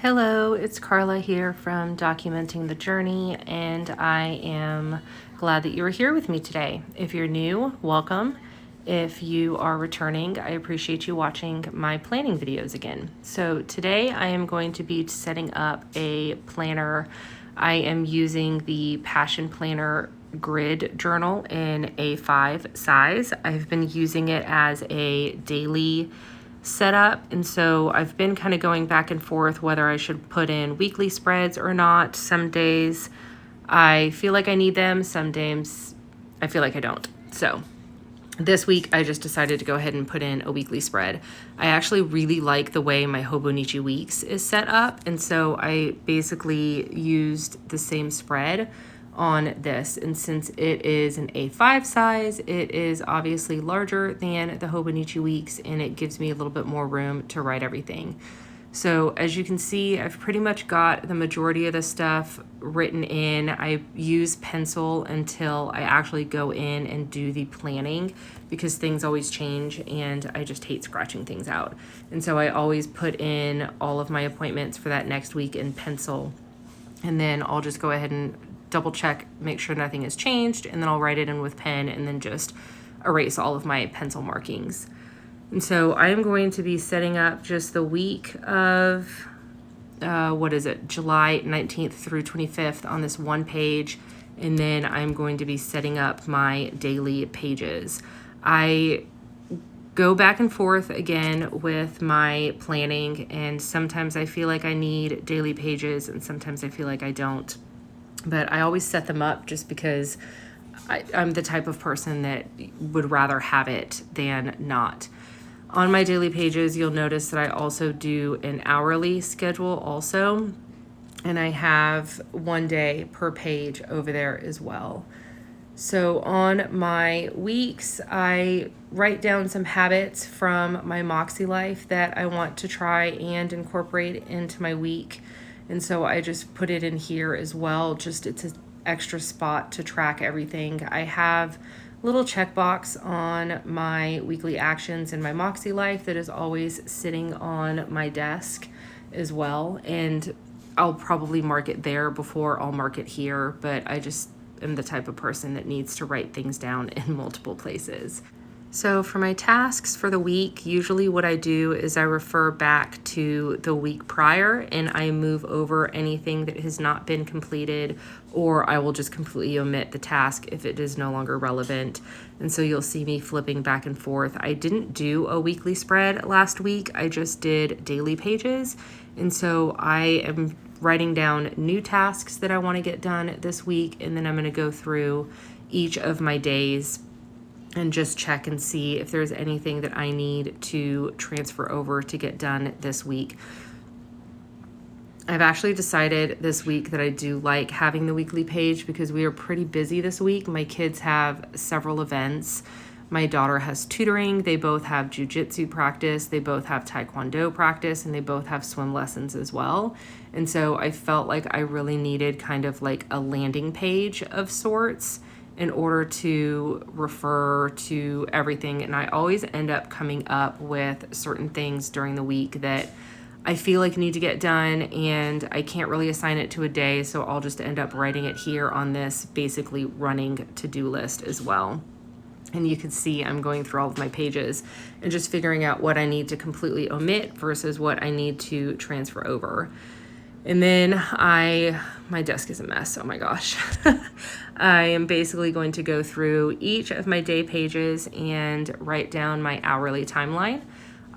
Hello, it's Carla here from Documenting the Journey, and I am glad that you are here with me today. If you're new, welcome. If you are returning, I appreciate you watching my planning videos again. So today I am going to be setting up a planner. I am using the Passion Planner grid journal in A5 size. I've been using it as a daily setup, and so I've been kind of going back and forth whether I should put in weekly spreads or not. Some days I feel like I need them, some days I feel like I don't. So this week I just decided to go ahead and put in a weekly spread. I actually really like the way my Hobonichi Weeks is set up, and so I basically used the same spread on this, and since it is an A5 size, it is obviously larger than the Hobonichi Weeks, and it gives me a little bit more room to write everything. So as you can see, I've pretty much got the majority of the stuff written in. I use pencil until I actually go in and do the planning, because things always change and I just hate scratching things out. And so I always put in all of my appointments for that next week in pencil, and then I'll just go ahead and double check, make sure nothing has changed, and then I'll write it in with pen and then just erase all of my pencil markings. And so I am going to be setting up just the week of, July 19th through 25th on this one page, and then I'm going to be setting up my daily pages. I go back and forth again with my planning, and sometimes I feel like I need daily pages and sometimes I feel like I don't. But I always set them up just because I'm the type of person that would rather have it than not. On my daily pages, you'll notice that I also do an hourly schedule also, and I have 1 day per page over there as well. So on my weeks, I write down some habits from my MakseLife that I want to try and incorporate into my week. And so I just put it in here as well. Just it's an extra spot to track everything. I have a little checkbox on my weekly actions in my MakseLife that is always sitting on my desk as well. And I'll probably mark it there before I'll mark it here, but I just am the type of person that needs to write things down in multiple places. So for my tasks for the week, usually what I do is I refer back to the week prior and I move over anything that has not been completed, or I will just completely omit the task if it is no longer relevant. And so you'll see me flipping back and forth. I didn't do a weekly spread last week. I just did daily pages. And so I am writing down new tasks that I want to get done this week, and then I'm going to go through each of my days and just check and see if there's anything that I need to transfer over to get done this week. I've actually decided this week that I do like having the weekly page because we are pretty busy this week. My kids have several events. My daughter has tutoring, they both have jujitsu practice, they both have taekwondo practice, and they both have swim lessons as well. And so I felt like I really needed kind of like a landing page of sorts in order to refer to everything. And I always end up coming up with certain things during the week that I feel like need to get done, and I can't really assign it to a day, so I'll just end up writing it here on this basically running to-do list as well. And you can see I'm going through all of my pages and just figuring out what I need to completely omit versus what I need to transfer over. And then my desk is a mess, oh my gosh. I am basically going to go through each of my day pages and write down my hourly timeline.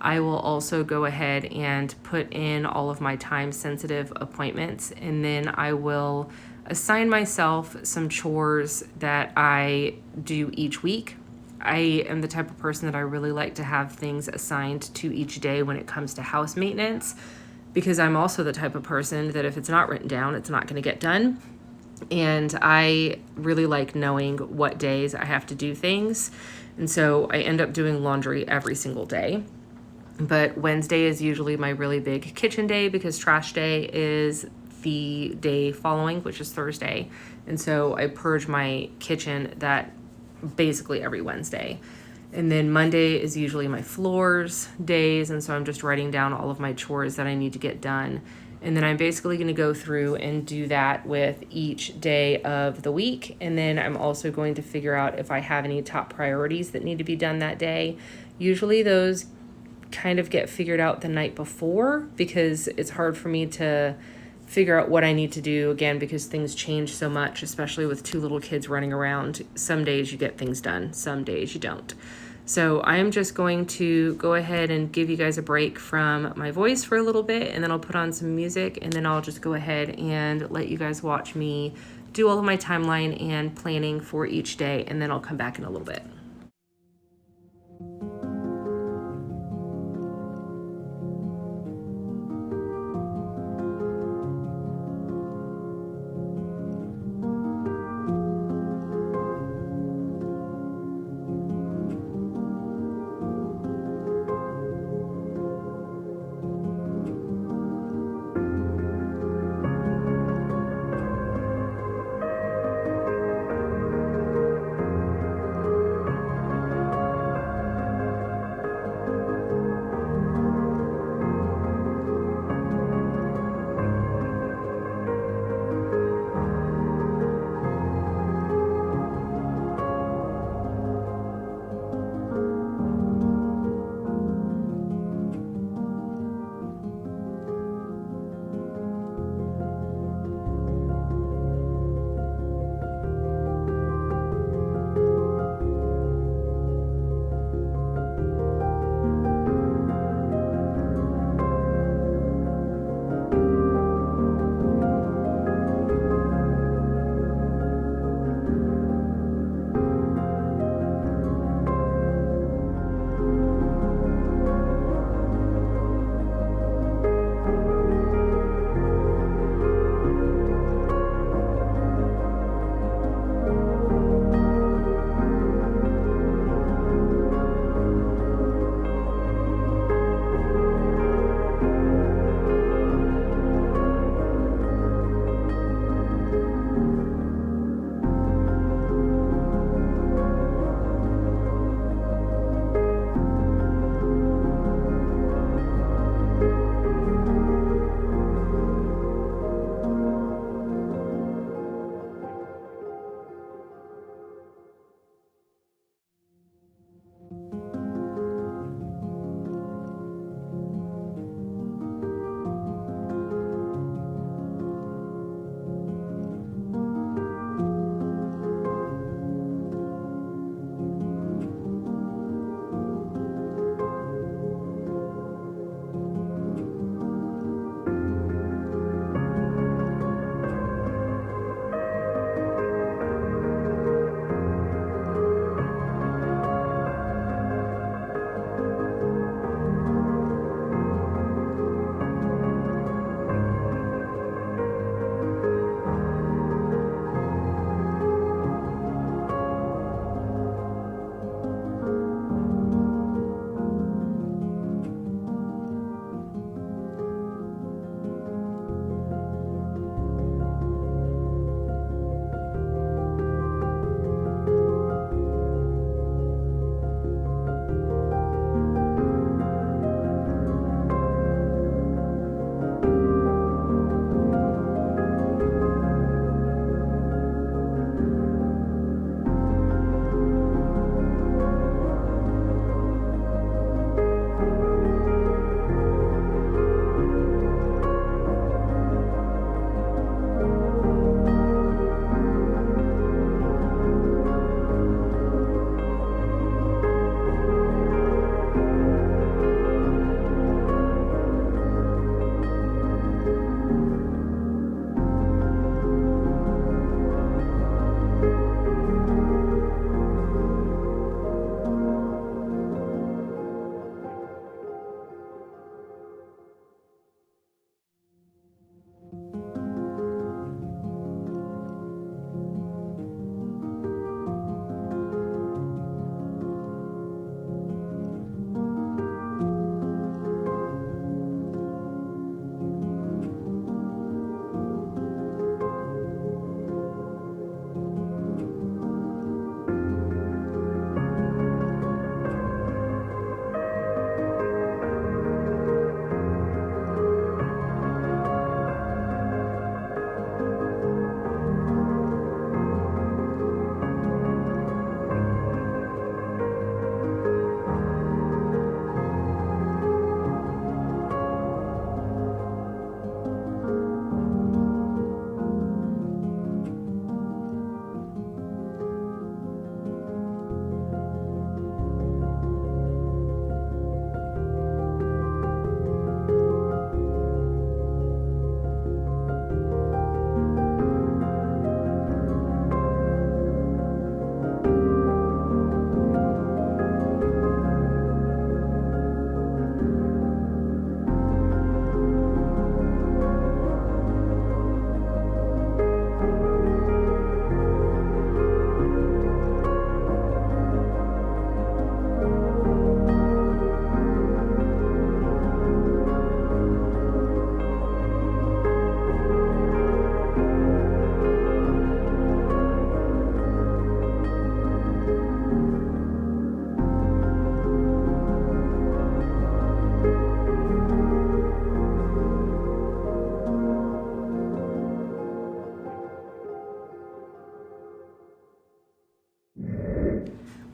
I will also go ahead and put in all of my time-sensitive appointments, and then I will assign myself some chores that I do each week. I am the type of person that I really like to have things assigned to each day when it comes to house maintenance, because I'm also the type of person that if it's not written down, it's not going to get done. And I really like knowing what days I have to do things. And so I end up doing laundry every single day. But Wednesday is usually my really big kitchen day because trash day is the day following, which is Thursday. And so I purge my kitchen that basically every Wednesday. And then Monday is usually my floors days, and so I'm just writing down all of my chores that I need to get done. And then I'm basically going to go through and do that with each day of the week. And then I'm also going to figure out if I have any top priorities that need to be done that day. Usually those kind of get figured out the night before, because it's hard for me to figure out what I need to do, again, because things change so much, especially with 2 little kids running around. Some days you get things done, some days you don't. So I am just going to go ahead and give you guys a break from my voice for a little bit, and then I'll put on some music, and then I'll just go ahead and let you guys watch me do all of my timeline and planning for each day, and then I'll come back in a little bit.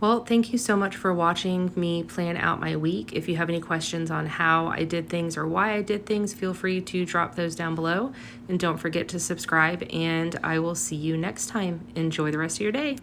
Well, thank you so much for watching me plan out my week. If you have any questions on how I did things or why I did things, feel free to drop those down below. And don't forget to subscribe, and I will see you next time. Enjoy the rest of your day.